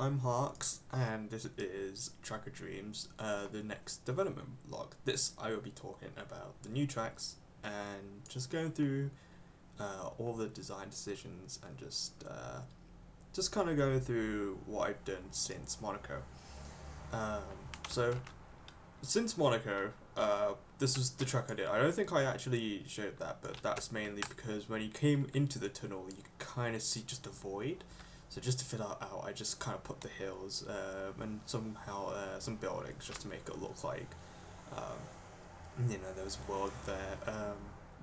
I'm Harks, and this is Tracker Dreams, the next development vlog. This I will be talking about the new tracks and just going through all the design decisions and just kind of going through what I've done since Monaco. Um, so since Monaco, this was the track I did. I don't think I actually showed that, but that's mainly because when you came into the tunnel, you could kind of see just a void. So just to fill that out, I just kind of put the hills and somehow some buildings just to make it look like, there was a world there,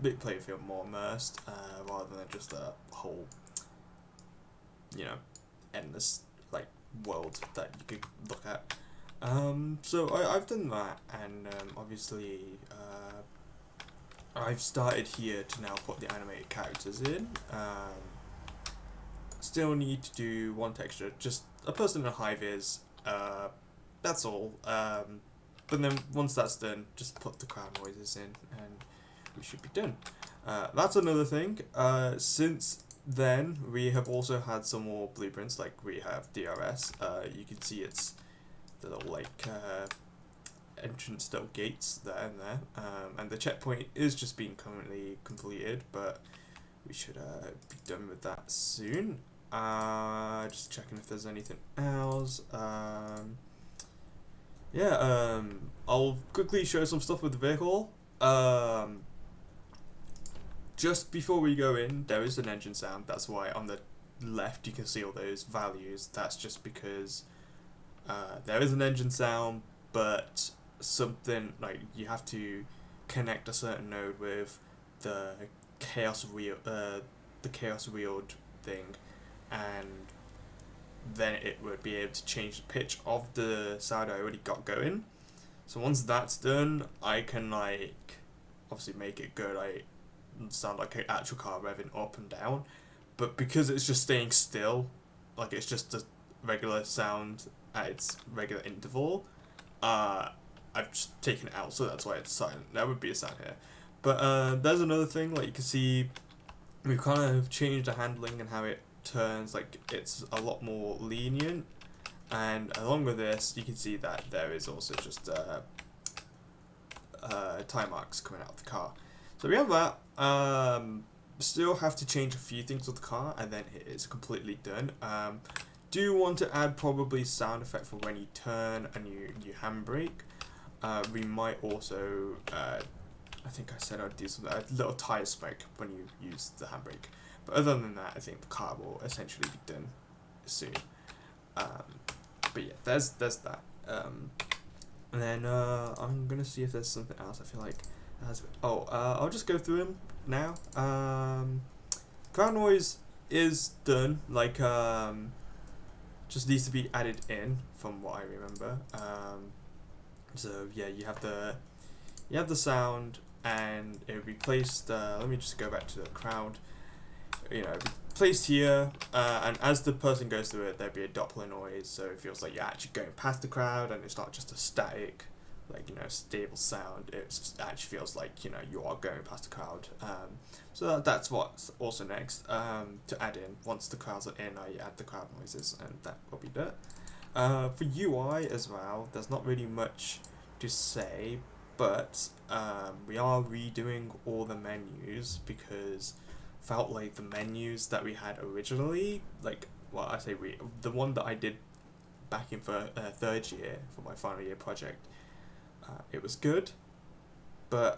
big playfield more immersed rather than just a whole, you know, endless like world that you could look at. So I've done that, and obviously I've started here to now put the animated characters in. Still need to do one texture, just a person in a high vis. That's all. But then once that's done, just put the crowd noises in, and we should be done. That's another thing. Since then, we have also had some more blueprints, like we have DRS. You can see it's the little entrance little gates there and there, and the checkpoint is just being currently completed, but we should be done with that soon. Just checking if there's anything else. I'll quickly show some stuff with the vehicle. Just before we go in, there is an engine sound. That's why on the left you can see all those values. That's just because there is an engine sound, but something like you have to connect a certain node with the chaos wheeled thing, and then it would be able to change the pitch of the sound I already got going. So once that's done, I can obviously make it go sound like an actual car revving up and down. But because it's just staying still, like it's just a regular sound at its regular interval, I've just taken it out, so that's why it's silent. There would be a sound here. But there's another thing, like you can see we've kind of changed the handling and how it turns, like it's a lot more lenient, and along with this you can see that there is also just time marks coming out of the car. So we have that. Still have to change a few things with the car, and then it is completely done. Do want to add probably sound effect for when you turn and you handbrake. We might also I think I said I'd do some little tire smoke when you use the handbrake. But other than that, I think the car will essentially be done soon. But yeah, there's that. And then I'm gonna see if there's something else. I feel like it has. I'll just go through them now. Crowd noise is done. Just needs to be added in from what I remember. So yeah, you have the sound, and it will be placed. Let me just go back to the crowd. It'll be placed here, and as the person goes through it, there'll be a Doppler noise, so it feels like you're actually going past the crowd, and it's not just a static, stable sound. It actually feels like you are going past the crowd. So that's what's also next to add in. Once the crowds are in, I add the crowd noises, and that will be done. For UI as well, there's not really much to say, but we are redoing all the menus because felt like the menus that we had originally, the one that I did back in for third year for my final year project, it was good, but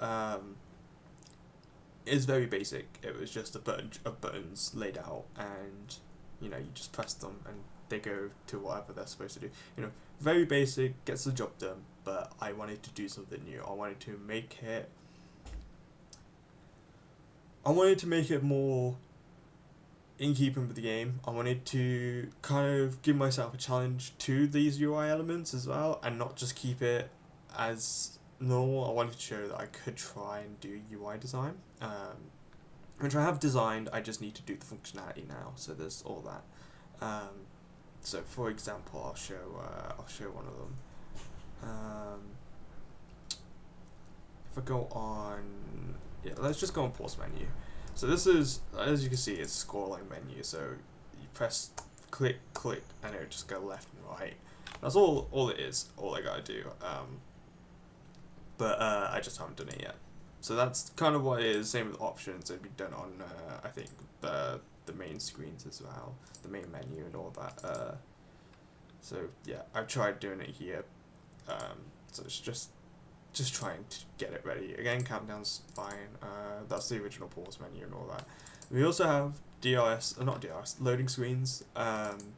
it's very basic. It was just a bunch of buttons laid out, and you just press them and they go to whatever they're supposed to do. Very basic, gets the job done, but I wanted to do something new. I wanted to make it more in keeping with the game. I wanted to kind of give myself a challenge to these UI elements as well, and not just keep it as normal. I wanted to show that I could try and do UI design, which I have designed. I just need to do the functionality now. So there's all that. So for example, I'll show one of them. If I go on, let's just go on pause menu. So this is, as you can see, it's a scoreline menu. So you press click, click, and it would just go left and right. That's all it is, all I gotta do. But I just haven't done it yet. So that's kind of what it is. Same with options. It'd be done on, I think, the main screens as well, the main menu and all that. So yeah, I've tried doing it here. So it's just trying to get it ready. Again, countdown's fine. That's the original pause menu and all that. We also have DRS, not DRS, loading screens.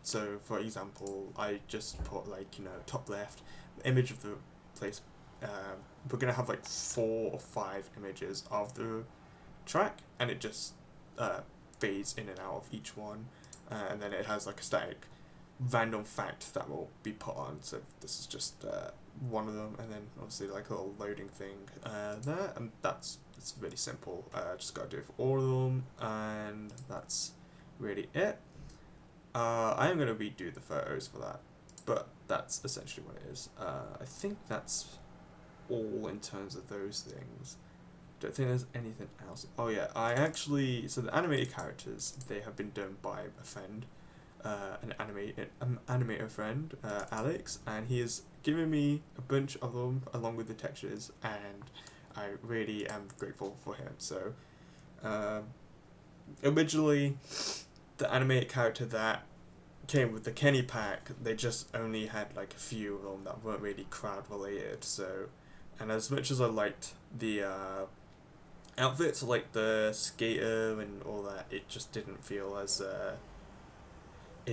So for example, I just put like, you know, top left, image of the place. We're gonna have like 4 or 5 images of the track, and it just fades in and out of each one, and then it has like a static random fact that will be put on. So this is just one of them, and then obviously like a little loading thing there, and it's really simple. Just gotta do it for all of them, and that's really it. I am gonna redo the photos for that, but that's essentially what it is. I think that's all in terms of those things. Don't think there's anything else. Oh yeah, so the animated characters, they have been done by a friend, an animator friend, Alex, and he has given me a bunch of them along with the textures, and I really am grateful for him. So originally the animated character that came with the Kenny pack, they just only had like a few of them that weren't really crowd related. So, and as much as I liked the outfits, like the skater and all that, it just didn't feel as it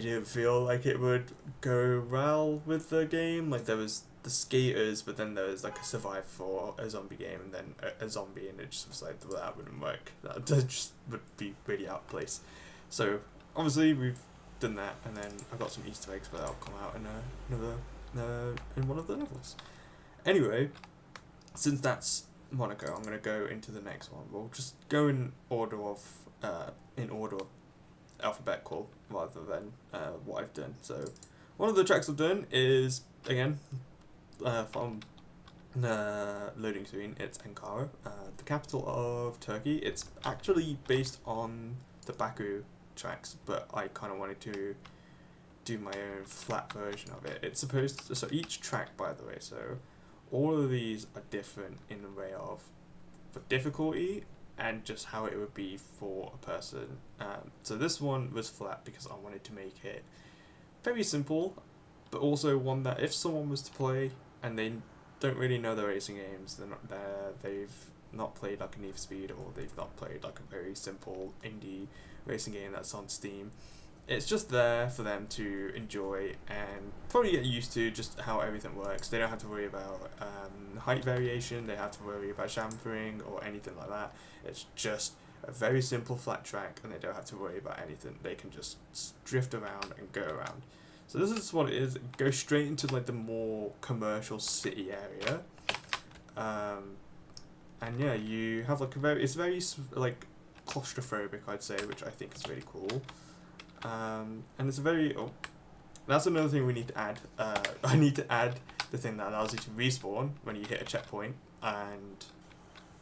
didn't feel like it would go well with the game. Like there was the skaters, but then there was like a survive for a zombie game, and then a zombie, and it just was like, well, that wouldn't work. That just would be really out of place. So obviously we've done that, and then I got some Easter eggs, but that'll come out in one of the levels. Anyway, since that's Monaco, I'm gonna go into the next one. We'll just go in order of alphabetical rather than what I've done. So one of the tracks I've done is again from loading screen. It's Ankara, the capital of Turkey. It's actually based on the Baku tracks, but I kind of wanted to do my own flat version of it. It's supposed to, so each track, by the way, so all of these are different in the way of the difficulty and just how it would be for a person. So this one was flat because I wanted to make it very simple, but also one that if someone was to play and they don't really know the racing games, they've not played like a Need for Speed, or they've not played like a very simple indie racing game that's on Steam, it's just there for them to enjoy and probably get used to just how everything works. They don't have to worry about height variation, they have to worry about chamfering or anything like that. It's just a very simple flat track, and they don't have to worry about anything. They can just drift around and go around. So this is what it is. Go straight into like the more commercial city area, and yeah, you have like it's very like claustrophobic, I'd say, which I think is really cool. And it's a very that's another thing we need to add. I need to add the thing that allows you to respawn when you hit a checkpoint, and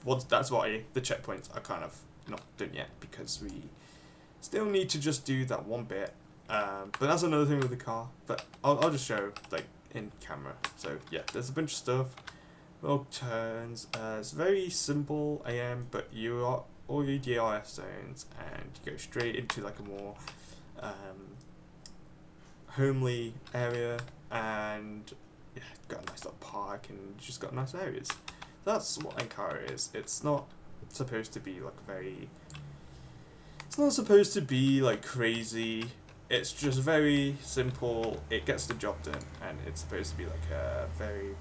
the checkpoints are kind of not done yet because we still need to just do that one bit. But that's another thing with the car. But I'll just show like in camera. So yeah, there's a bunch of stuff. Little turns. It's very simple but you are all your DRS zones, and you go straight into like a more homely area, and yeah, got a nice little park, and just got nice areas. That's what Ankara is. It's not supposed to be like it's not supposed to be like crazy. It's just very simple. It gets the job done, and it's supposed to be like a very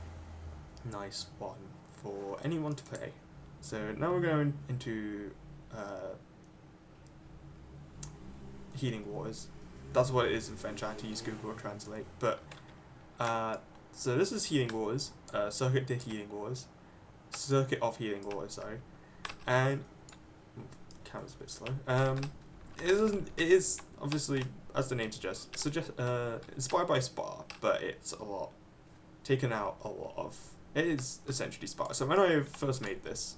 nice one for anyone to play. So now we're going into Healing Waters. That's what it is in French. I had to use Google Translate. But so this is Healing Waters, Circuit of Healing Waters, sorry. And camera's a bit slow. It is obviously, as the name suggests, inspired by Spa, but it's taken out a lot of. It is essentially Spa. So when I first made this,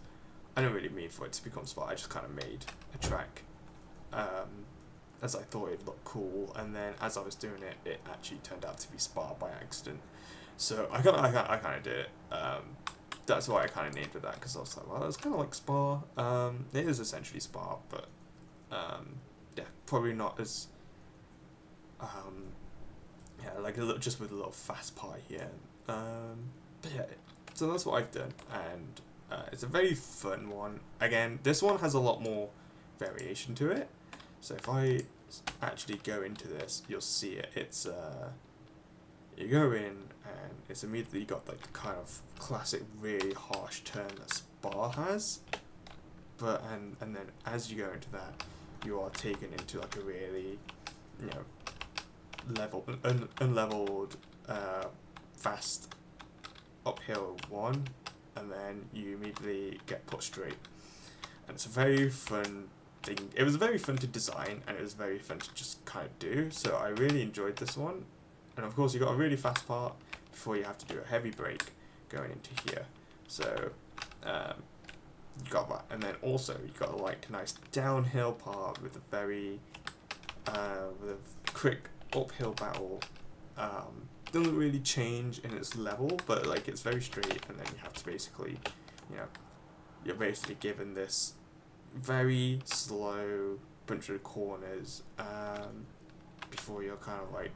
I didn't really mean for it to become Spa. I just kind of made a track as I thought it looked cool, and then as I was doing it, it actually turned out to be Spa by accident. So I kind of did it. That's why I kind of named it that, because I was like, well, it's kind of like Spa. It is essentially Spa, but yeah, probably not as yeah, like just with a little fast part here. But yeah, so that's what I've done, and it's a very fun one. Again, this one has a lot more variation to it. So if I actually go into this, you'll see it. It's you go in and it's immediately got like the kind of classic really harsh turn that Spa has. But and then as you go into that, you are taken into like a really, you know, unleveled, fast uphill one, and then you immediately get put straight. And it's a very fun thing. It was very fun to design, and it was very fun to just kind of do. So I really enjoyed this one. And of course, you got a really fast part before you have to do a heavy brake going into here. So you got that, and then also you got a like nice downhill part with a very with a quick uphill battle. Doesn't really change in its level, but like it's very straight, and then you have to basically, you know, you're basically given this very slow bunch of corners before you're kind of like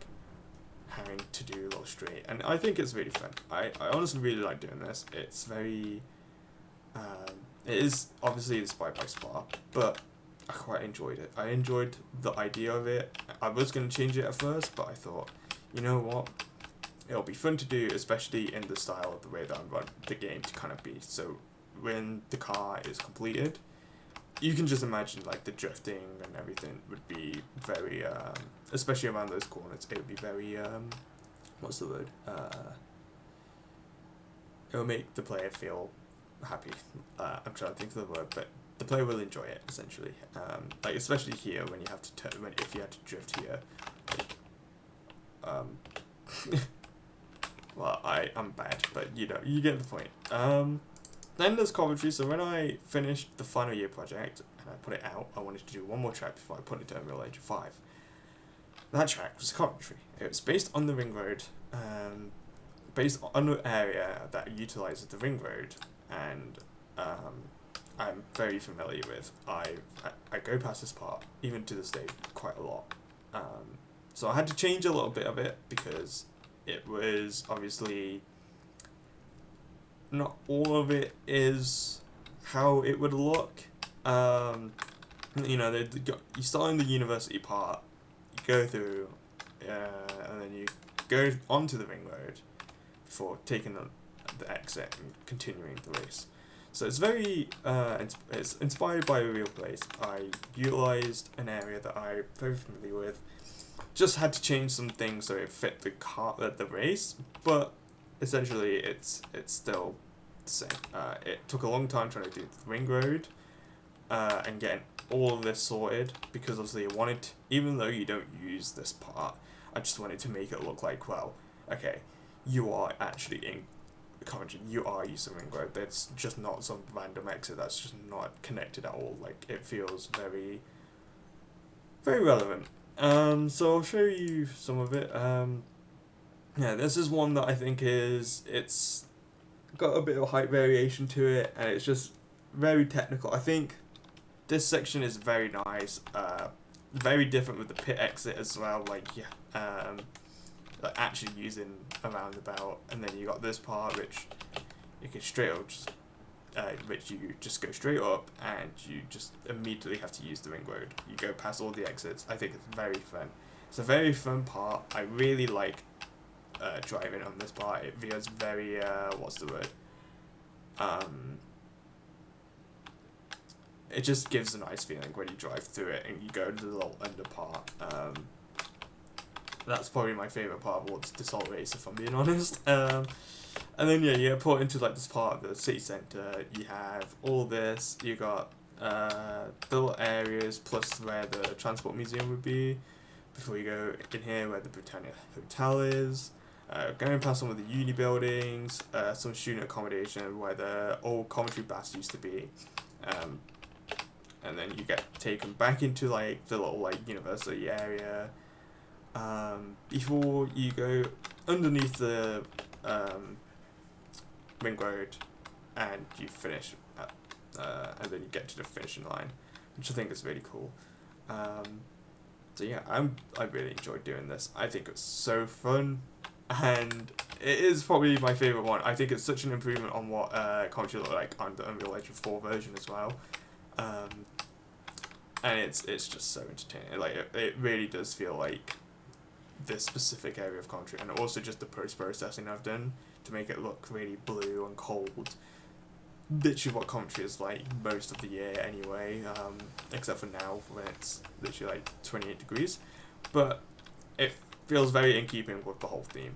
having to do a little straight, and I think it's really fun. I honestly really like doing this. It's very it is obviously inspired by Spa, but I quite enjoyed it. I enjoyed the idea of it. I was going to change it at first, but I thought, you know what, it'll be fun to do, especially in the style of the way that I want the game to kind of be. So when the car is completed, you can just imagine like the drifting and everything would be very, especially around those corners, it would be very, what's the word? It will make the player feel happy. I'm trying to think of the word, but the player will enjoy it essentially. Like especially here when you have to turn, if you had to drift here. Like, well, I'm bad, but you know, you get the point. Then there's commentary. So when I finished the final year project and I put it out, I wanted to do one more track before I put it to Unreal Engine 5. That track was commentary. It was based on the ring road, based on an area that utilizes the ring road, and I'm very familiar with. I go past this part, even to this day, quite a lot. So I had to change a little bit of it because it was obviously not all of it is how it would look. You know, you start in the university part, you go through, and then you go onto the ring road before taking the exit and continuing the race. So it's very, it's inspired by a real place. I utilized an area that I'm very familiar with. Just had to change some things so it fit the race, but essentially it's still the same. It took a long time trying to do the ring road, and getting all of this sorted, because obviously I wanted, even though you don't use this part, I just wanted to make it look like, well, okay, you are actually in Coventry, you are using ring road. That's just not some random exit that's just not connected at all. Like, it feels very, very relevant. So I'll show you some of it. Yeah, this is one that I think it's got a bit of height variation to it, and it's just very technical. I think this section is very nice, very different with the pit exit as well, like, yeah, like actually using a roundabout, and then you got this part which you can straight up just, which you just go straight up, and you just immediately have to use the ring road. You go past all the exits. I think it's very fun. It's a very fun part. I really like driving on this part. It feels very, what's the word? It just gives a nice feeling when you drive through it and you go to the little under part. That's probably my favourite part of what's Dassault Race, if I'm being honest. And then yeah, you get put into like this part of the city centre. You have all this. You got the little areas plus where the transport museum would be. Before you go in here, where the Britannia Hotel is. Going past some of the uni buildings, some student accommodation where the old Coventry Baths used to be. and then you get taken back into like the little like university area before you go underneath the ring road, and you finish at, and then you get to the finishing line, which I think is really cool. So yeah, I really enjoyed doing this. I think it's so fun, and it is probably my favorite one. I think it's such an improvement on what commentary looked like on the Unreal Engine 4 version as well. And it's just so entertaining. Like it really does feel like this specific area of commentary, and also just the processing I've done to make it look really blue and cold. Literally what commentary is like most of the year anyway, except for now when it's literally like 28 degrees. But it feels very in keeping with the whole theme.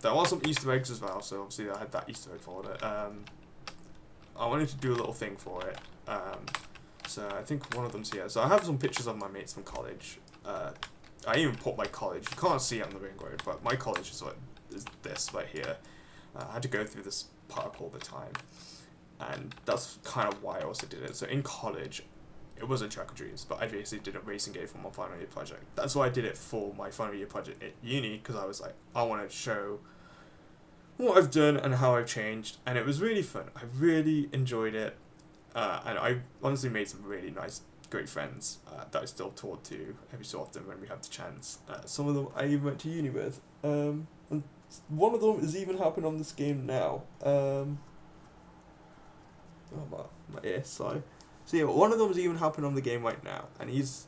There are some Easter eggs as well, so obviously I had that Easter egg folder. I wanted to do a little thing for it. So I think one of them's here. So I have some pictures of my mates from college. I even put my college. You can't see it on the ring road, but my college is this right here. I had to go through this park all the time, and that's kind of why I also did it. So in college, it wasn't Track of Dreams, but I basically did a racing game for my final year project. That's why I did it for my final year project at uni, because I was like, I want to show what I've done and how I've changed, and it was really fun. I really enjoyed it, and I honestly made some really nice, great friends that I still talk to every so often when we have the chance. Some of them I even went to uni with, and one of them is even happening on this game now. Oh, my ear, sorry. So yeah, one of them is even happening on the game right now, and it's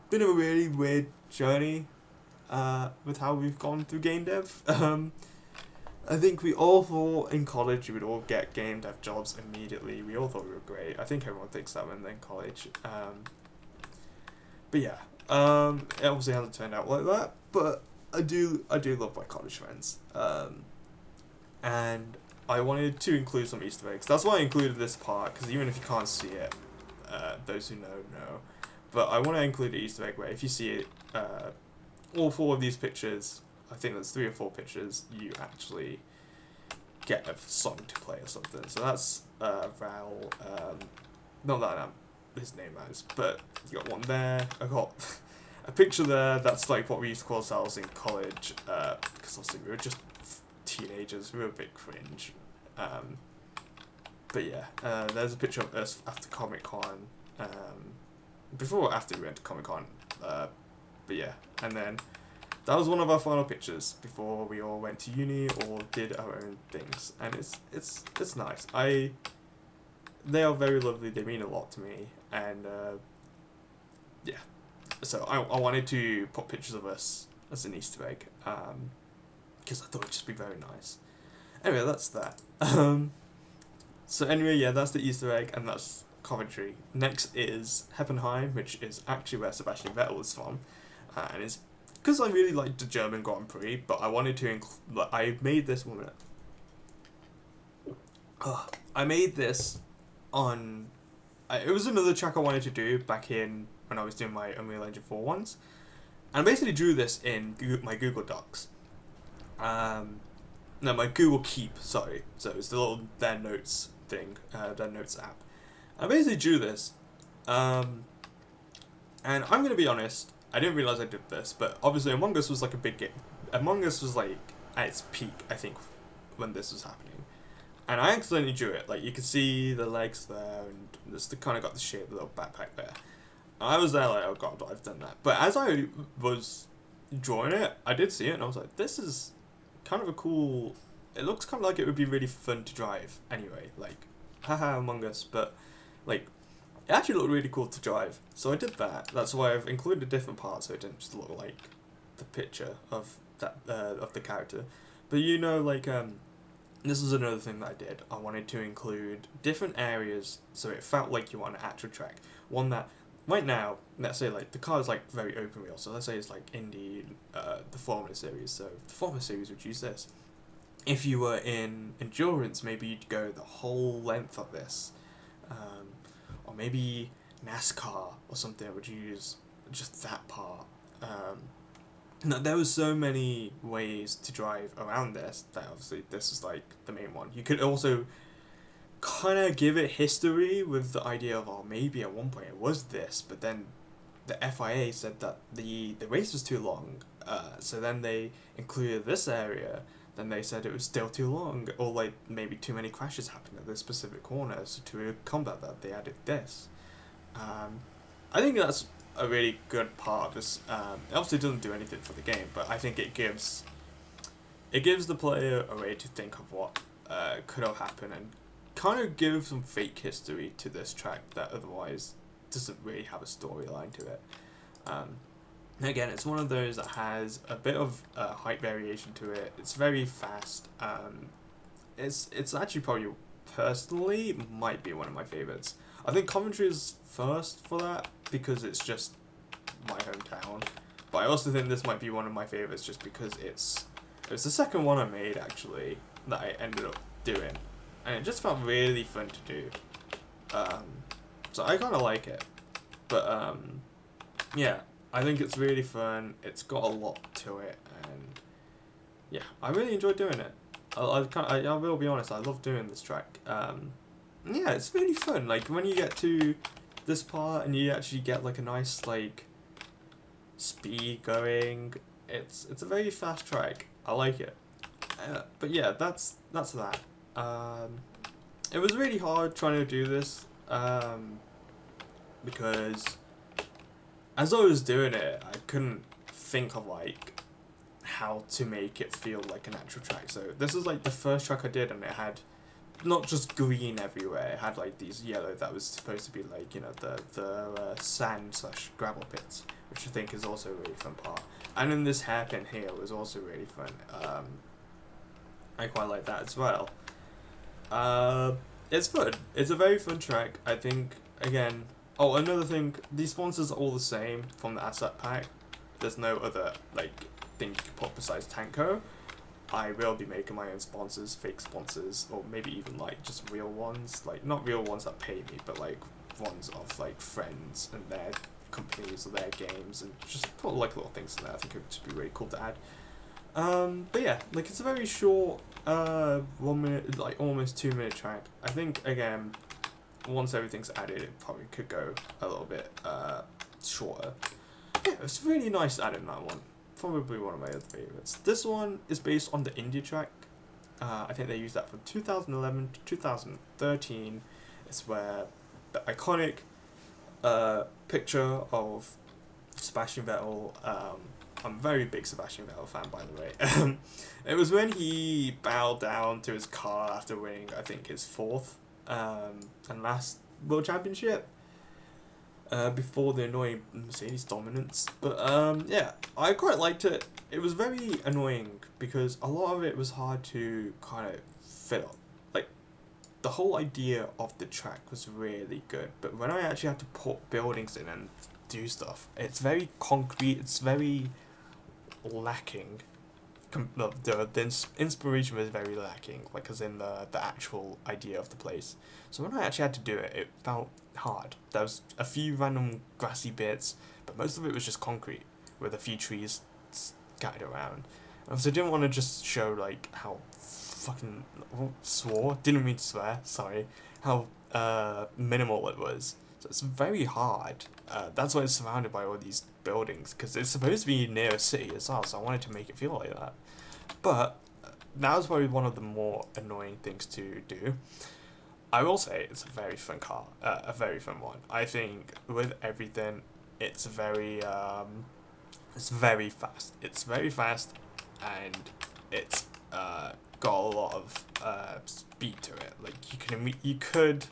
been a really weird journey with how we've gone through game dev. I think we all thought in college we would all get game dev jobs immediately. We all thought we were great. I think everyone thinks that when they're in college. But yeah, it obviously hasn't turned out like that. But I do love my college friends. And I wanted to include some Easter eggs. That's why I included this part, because even if you can't see it, those who know. But I want to include an Easter egg where if you see it, all 4 of these pictures, I think there's 3 or 4 pictures, you actually get a song to play or something. So that's Val, not that his name is, but you got one there. I got a picture there that's like what we used to call ourselves in college, because obviously we were just teenagers, we were a bit cringe. But yeah, there's a picture of us after Comic Con, before or after we went to Comic Con, but yeah, and then that was one of our final pictures before we all went to uni or did our own things, and it's nice. They are very lovely. They mean a lot to me, and yeah. So I wanted to put pictures of us as an Easter egg, because I thought it'd just be very nice. Anyway, that's that. So anyway, yeah, that's the Easter egg, and that's Coventry. Next is Heppenheim, which is actually where Sebastian Vettel is from, and it's because I really liked the German Grand Prix, but I wanted to include. I made this one minute. I made this on. It was another track I wanted to do back in when I was doing my Unreal Engine 4 ones, and I basically drew this in my Google Docs. No, my Google Keep. Sorry, so it's the little their notes thing, their notes app. I basically drew this, and I'm gonna be honest. I didn't realize I did this, but obviously Among Us was like a big game. Among Us was like at its peak, I think, when this was happening. And I accidentally drew it. Like, you could see the legs there, and it's kind of got the shape of the little backpack there. I was there like, oh god, I've done that. But as I was drawing it, I did see it, and I was like, this is kind of a cool. It looks kind of like it would be really fun to drive. Anyway, like, haha, Among Us, but like, it actually looked really cool to drive. So I did that. That's why I've included different parts, so it didn't just look like the picture of that of the character. But you know, like, this is another thing that I did. I wanted to include different areas, so it felt like you were on an actual track. One that, right now, let's say like the car is like very open wheel. So let's say it's like Indy, the Formula Series. So the Formula Series would use this. If you were in endurance, maybe you'd go the whole length of this, or maybe NASCAR or something would use just that part. No, there was so many ways to drive around this that obviously this is like the main one. You could also kind of give it history with the idea of, oh, maybe at one point it was this, but then the FIA said that the race was too long, so then they included this area. Then they said it was still too long, or like maybe too many crashes happened at this specific corner. So to combat that, they added this. I think that's a really good part of this. It obviously doesn't do anything for the game, but I think it gives the player a way to think of what could have happened and kind of give some fake history to this track that otherwise doesn't really have a storyline to it. Again, it's one of those that has a bit of height variation to it. It's very fast. It's actually probably personally might be one of my favorites. I think Coventry is first for that because it's just my hometown. But I also think this might be one of my favorites just because it was the second one I made actually that I ended up doing, and it just felt really fun to do. So I kind of like it, but yeah, I think it's really fun. It's got a lot to it, and yeah, I really enjoy doing it. I will be honest, I love doing this track. Yeah, it's really fun. Like when you get to this part and you actually get like a nice like speed going. It's a very fast track. I like it. But yeah, that's that. It was really hard trying to do this because as I was doing it, I couldn't think of like how to make it feel like an actual track. So this is like the first track I did, and it had not just green everywhere. It had like these yellow that was supposed to be like, you know, the sand slash gravel pits, which I think is also a really fun part. And then this hairpin here was also really fun. I quite like that as well. It's fun. It's a very fun track. I think again. Oh, another thing. These sponsors are all the same from the asset pack. There's no other like thing you can put besides Tanko. I will be making my own sponsors, fake sponsors, or maybe even like just real ones. Like not real ones that pay me, but like ones of like friends and their companies or their games, and just put like little things in there. I think it would just be really cool to add. But yeah, like it's a very short, 1 minute, like almost 2 minute track. I think again, once everything's added, it probably could go a little bit shorter. Yeah, it's really nice adding that one. Probably one of my other favorites. This one is based on the India track. I think they used that from 2011 to 2013. It's where the iconic picture of Sebastian Vettel. I'm a very big Sebastian Vettel fan, by the way. It was when he bowed down to his car after winning, I think, his fourth and last World Championship. Before the annoying Mercedes dominance. But yeah, I quite liked it. It was very annoying because a lot of it was hard to kind of fit up. Like, the whole idea of the track was really good, but when I actually had to put buildings in and do stuff, it's very concrete, it's very lacking. The inspiration was very lacking, like as in the actual idea of the place. So when I actually had to do it, it felt hard. There was a few random grassy bits, but most of it was just concrete with a few trees scattered around. And so I didn't want to just show like how fucking didn't mean to swear, sorry, how minimal it was. So it's very hard. That's why it's surrounded by all these buildings, because it's supposed to be near a city as well, so I wanted to make it feel like that. But that was probably one of the more annoying things to do. I will say it's a very fun car, a very fun one. I think with everything, it's very fast. It's very fast, and it's got a lot of speed to it. Like you could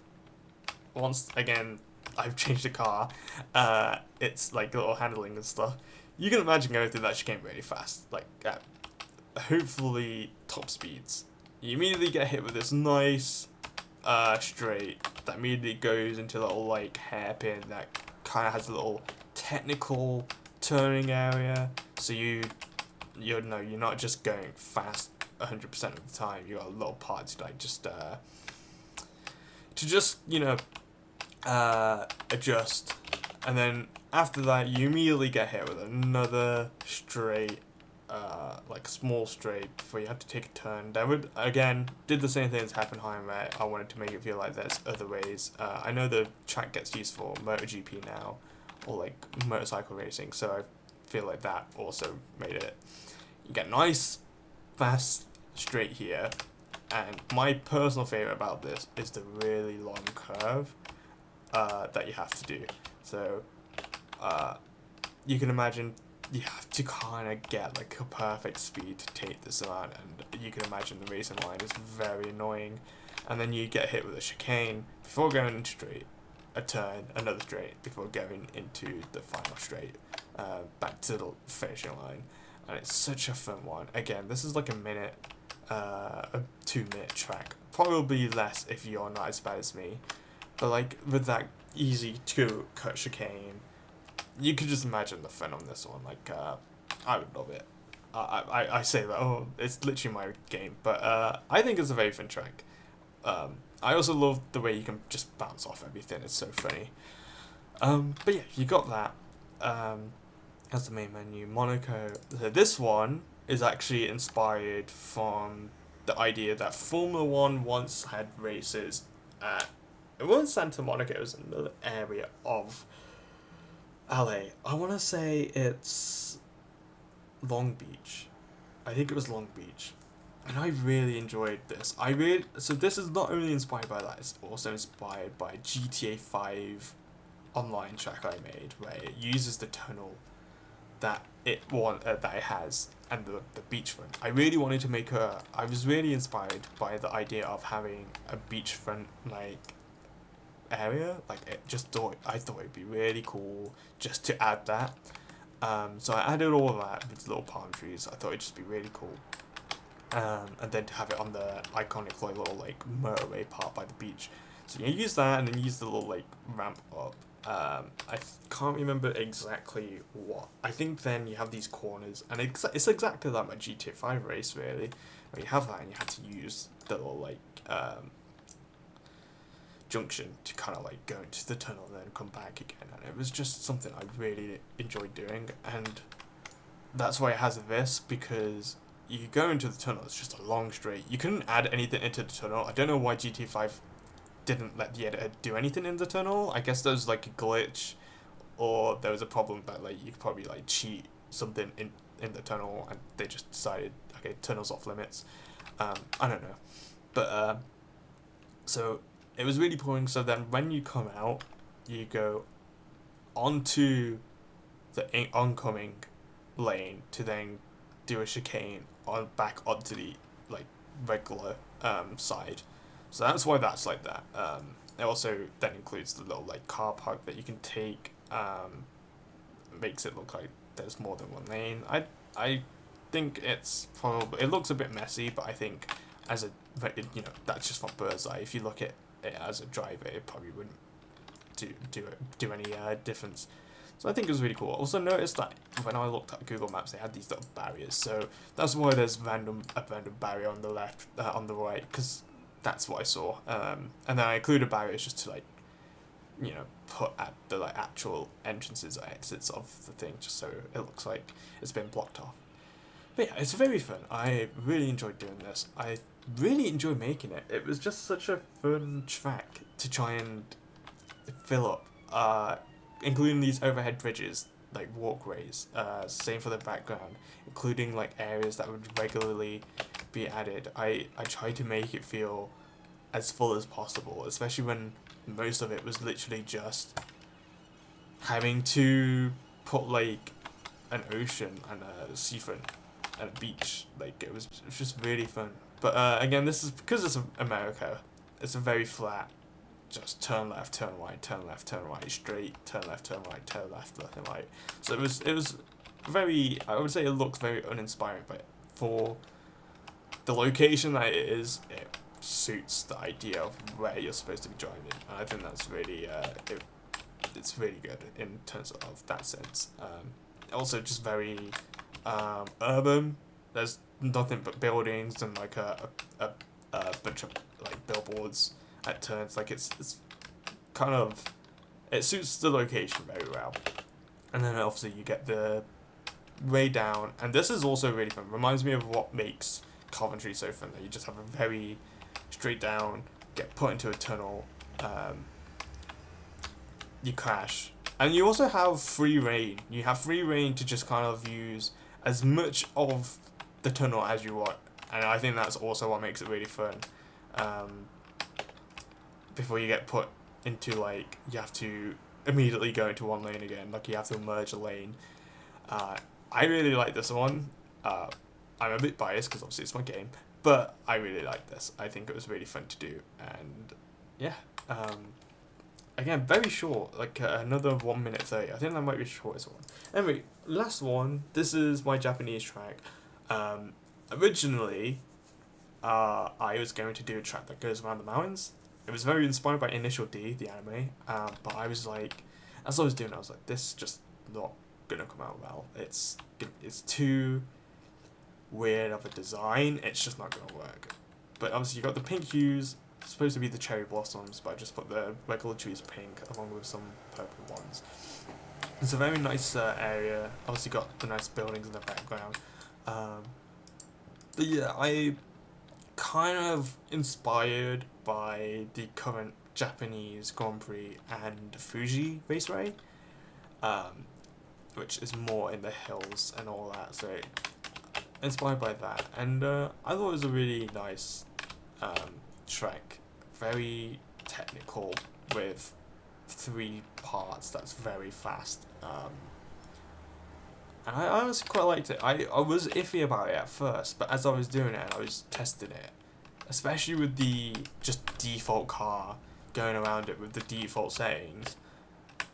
once again. I've changed the car. It's like little handling and stuff. You can imagine going through that chicane really fast, like at hopefully top speeds. You immediately get hit with this nice straight that immediately goes into a little like hairpin that kind of has a little technical turning area. So you're not just going fast 100% of the time. You got a little part to like just adjust, and then after that you immediately get hit with another straight like a small straight before you had to take a turn. That would again did the same thing as Heppenheim, where I wanted to make it feel like there's other ways. I know the track gets used for MotoGP now, or like motorcycle racing, so I feel like that also made it. You get nice, fast straight here, and my personal favorite about this is the really long curve that you have to do. So you can imagine you have to kind of get like a perfect speed to take this around, and you can imagine the racing line is very annoying, and then you get hit with a chicane before going into straight, a turn, another straight before going into the final straight, back to the finishing line, and it's such a fun one. Again, this is like a 2 minute track, probably less if you're not as bad as me, but like with that easy to cut chicane, you could just imagine the fun on this one. Like, I would love it. I say that, oh, it's literally my game, but I think it's a very fun track. I also love the way you can just bounce off everything. It's so funny. But yeah, you got that. As the main menu, Monaco. So this one is actually inspired from the idea that Formula One once had races at. It wasn't Santa Monica. It was another area of LA. I want to say it's Long Beach. I think it was Long Beach. And I really enjoyed this. So this is not only inspired by that, it's also inspired by GTA 5 online track I made, where it uses the tunnel that it has, and the beachfront. I really wanted to make I was really inspired by the idea of having a beachfront like area. Like I thought it'd be really cool just to add that. So I added all of that with little palm trees. I thought it'd just be really cool. And then to have it on the iconic little like motorway part by the beach. So you use that, and then use the little like ramp up. I can't remember exactly what. I think then you have these corners, and it's exactly like my GTA 5 race really, where you have that and you have to use the little like junction to kind of like go into the tunnel and then come back again, and it was just something I really enjoyed doing, and that's why it has this, because you go into the tunnel, it's just a long straight. You couldn't add anything into the tunnel. I don't know why GTA 5 didn't let the editor do anything in the tunnel. I guess there's like a glitch, or there was a problem that like you could probably like cheat something in the tunnel, and they just decided, okay, tunnel's off limits. I don't know, but so it was really boring. So then when you come out, you go onto the oncoming lane to then do a chicane on back onto the like regular side. So that's why that's like that. It also then includes the little like car park that you can take. Makes it look like there's more than one lane. I think it's probably, it looks a bit messy, but I think as a, that's just from bird's eye. If you look at it as a driver, it probably wouldn't do any difference. So I think it was really cool. Also noticed that when I looked at Google Maps, they had these little barriers. So that's why there's a random barrier on the left, on the right, because that's what I saw. And then I included barriers just to like, put at the like actual entrances or exits of the thing, just so it looks like it's been blocked off. But yeah, it's very fun. I really enjoyed doing this. I really enjoyed making it. It was just such a fun track to try and fill up. Including these overhead bridges, like walkways, same for the background, including like areas that would regularly be added. I tried to make it feel as full as possible, especially when most of it was literally just having to put like an ocean and a seafront and a beach. Like it was just really fun. But again, this is because it's America. It's a very flat, just turn left, turn right, turn left, turn right, straight, turn left, turn right, turn left, left and right. So it was very, I would say it looks very uninspiring, but for the location that it is, it suits the idea of where you're supposed to be driving. And I think that's really, it's really good in terms of that sense. Also just very urban. There's nothing but buildings and like a bunch of like billboards at turns. Like it's kind of, it suits the location very well. And then obviously you get the way down, and this is also really fun. Reminds me of what makes Coventry so fun. That you just have a very straight down, get put into a tunnel, you crash, and you also have free reign. You have free reign to just kind of use as much of the tunnel as you want, and I think that's also what makes it really fun. Before you get put into, like, you have to immediately go into one lane again, like you have to merge a lane. I really like this one. I'm a bit biased because obviously it's my game, but I really like this. I think it was really fun to do, and yeah. Again, very short, like another 1 minute 30. I think that might be the shortest one. Anyway, last one. This is my Japanese track. Originally, I was going to do a track that goes around the mountains. It was very inspired by Initial D, the anime. But I was like, as I was doing it, I was like, this is just not gonna come out well. It's too weird of a design. It's just not gonna work. But obviously, you got the pink hues. It's supposed to be the cherry blossoms, but I just put the regular trees pink along with some purple ones. It's a very nice area. Obviously, got the nice buildings in the background. But yeah, I kind of inspired by the current Japanese Grand Prix and Fuji Raceway, which is more in the hills and all that. So inspired by that, and I thought it was a really nice track, very technical with 3 parts. That's very fast. And I honestly quite liked it. I was iffy about it at first, but as I was doing it and I was testing it, especially with the just default car going around it with the default settings,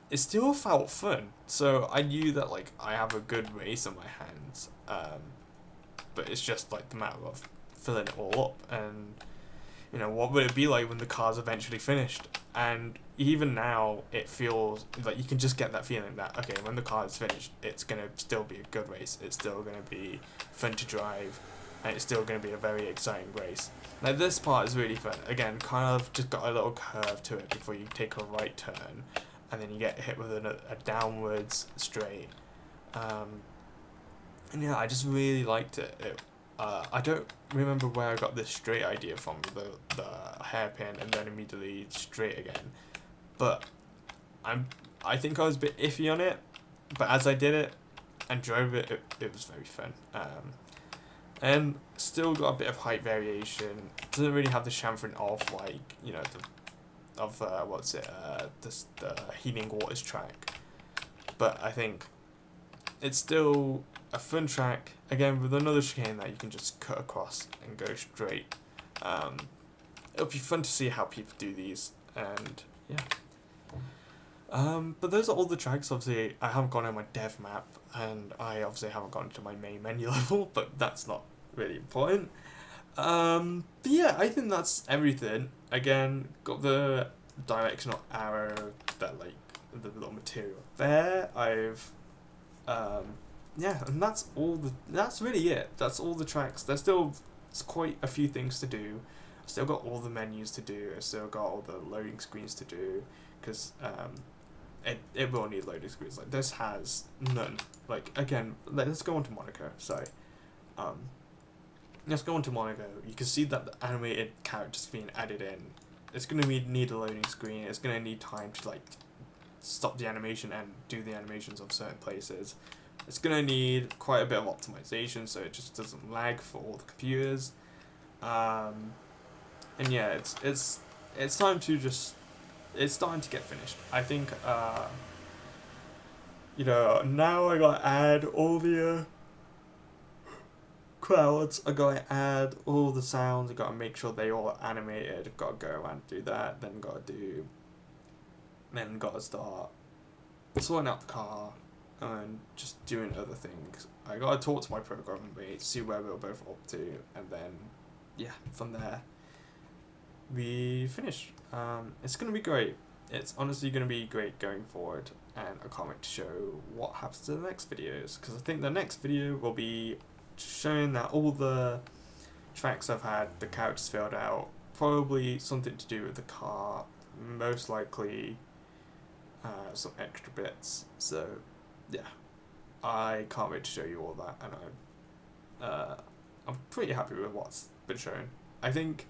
it still felt fun. So I knew that, like, I have a good race on my hands, but it's just like the matter of filling it all up, and you know, what would it be like when the car's eventually finished? And even now, it feels like you can just get that feeling that, okay, when the car is finished, it's going to still be a good race. It's still going to be fun to drive, and it's still going to be a very exciting race. Now, this part is really fun. Again, kind of just got a little curve to it before you take a right turn, and then you get hit with a downwards straight. And yeah, I just really liked it. I don't remember where I got this straight idea from, the hairpin and then immediately straight again. But I think I was a bit iffy on it, but as I did it and drove it, it was very fun. And still got a bit of height variation. Doesn't really have the chamfering of, like, you know, the Healing Waters track. But I think it's still a fun track, again with another chicane that you can just cut across and go straight. It'll be fun to see how people do these, and yeah. But those are all the tracks. Obviously, I haven't gone on my dev map, and I obviously haven't gone to my main menu level, but that's not really important. But yeah, I think that's everything. Again, got the directional arrow, that, like, the little material there. I've yeah, and that's really it. That's all the tracks. There's still quite a few things to do. I've still got all the menus to do. I've still got all the loading screens to do, because it will need loading screens. Like, this has none. Like, again, let's go on to Monaco. Sorry. Let's go on to Monaco. You can see that the animated characters being added in. It's gonna need a loading screen. It's gonna need time to, like, stop the animation and do the animations of certain places. It's gonna need quite a bit of optimization so it just doesn't lag for all the computers. And yeah, it's time to just, it's starting to get finished. I think you know, now I gotta add all the crowds, I gotta add all the sounds, I gotta make sure they all are animated, gotta go around and do that, then gotta start sorting out the car and just doing other things. I gotta talk to my programming mate, see where we're both up to, and then yeah, from there we finish. It's gonna be great. It's honestly gonna be great going forward, and I can't wait to show what happens to the next videos, because I think the next video will be showing that all the tracks I've had, the characters filled out, probably something to do with the car, most likely some extra bits. So yeah, I can't wait to show you all that, and I'm pretty happy with what's been shown. I think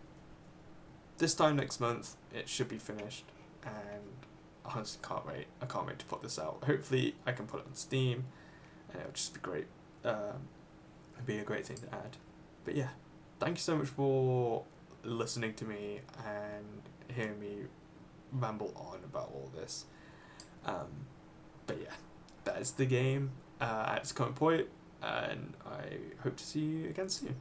this time next month it should be finished, and I honestly can't wait. I can't wait to put this out. Hopefully I can put it on Steam, and it'll just be great. It'd be a great thing to add. But yeah, thank you so much for listening to me and hearing me ramble on about all this. But yeah, that is the game at its current point, and I hope to see you again soon.